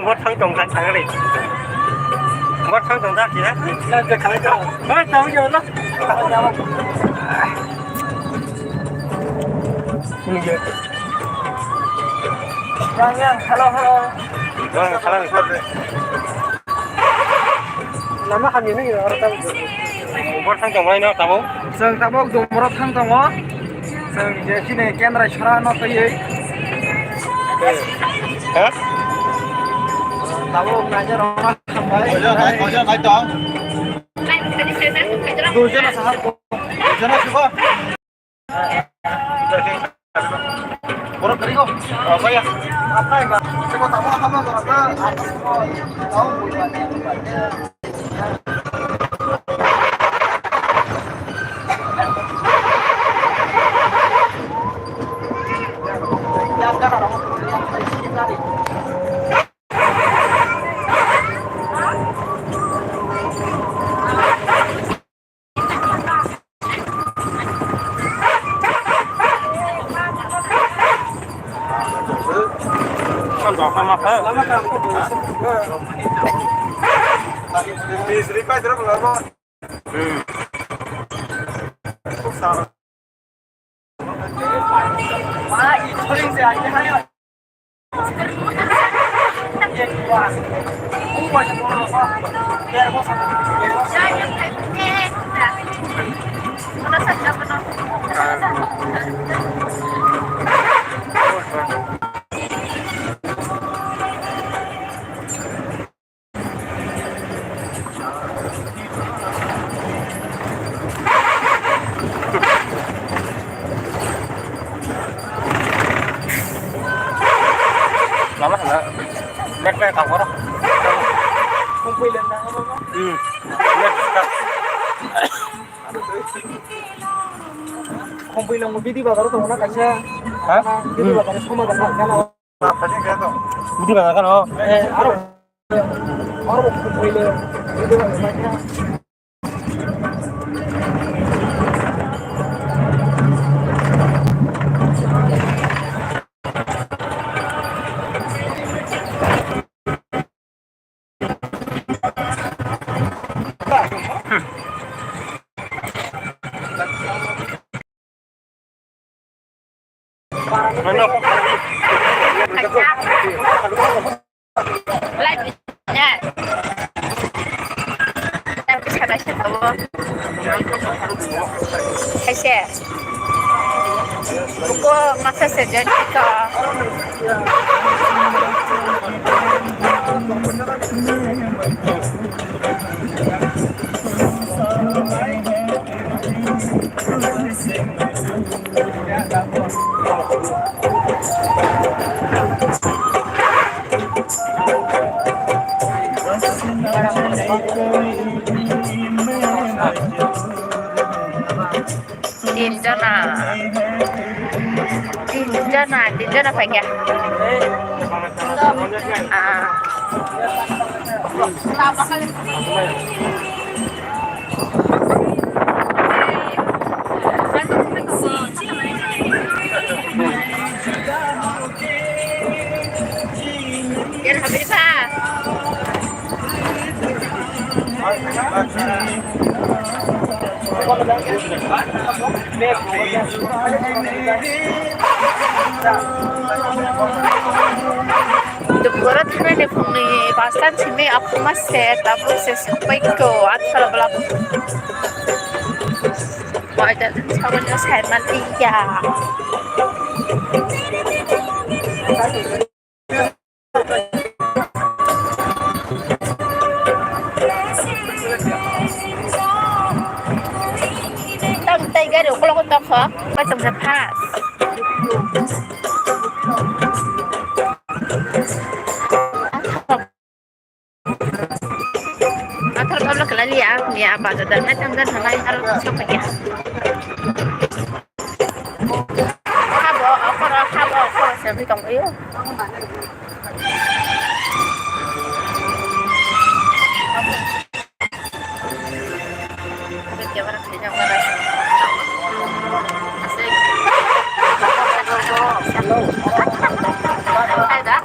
mất thằng chồng thằng thằng này mất thằng chồng thằng gì đấy là cái khởi đầu hết đâu giờ đó Jangan, halo. Lama kan ini orang tahu. Buat thằng chồng này nó tahu. Sang tahu umur thằng chồng nó. Sang jadi sini kamera shara nó tới ấy. Hả? Tahu ngajar orang sampai. Kau jangan. Dua jana sahab. Jana siapa? Orang tadi kok apa ya? Apa ya? Saya tahu apa berapa? Tahu lama kan di Seripa itu berapa? Mana sering sih aja hanya. Lama enggak? Nek tahu orang. Kumpul dan apa? Nek. Kumpul yang lebih di bakar tuh mana kaca? Hah? Di bakar semua bakar kan? Apa sih gitu? Di bakar kan? Oh. Orang kumpul itu macam. Mana? Live ya. Tapi siapa tahu? Aisyah. Buku masa saja kita. Dinjana apa ya? Yan habis ah. Dukurat na ni pasan sini aku masih tapi sampai ke atas belakang. Ada sahabatnya saya mati ya. Tang tiga được kalau kau tak faham, macam sepas. Kalau kelali ya, ni apa tu dan macam dan halai harus siapa ya? Habo, siapa kamu itu? Ada?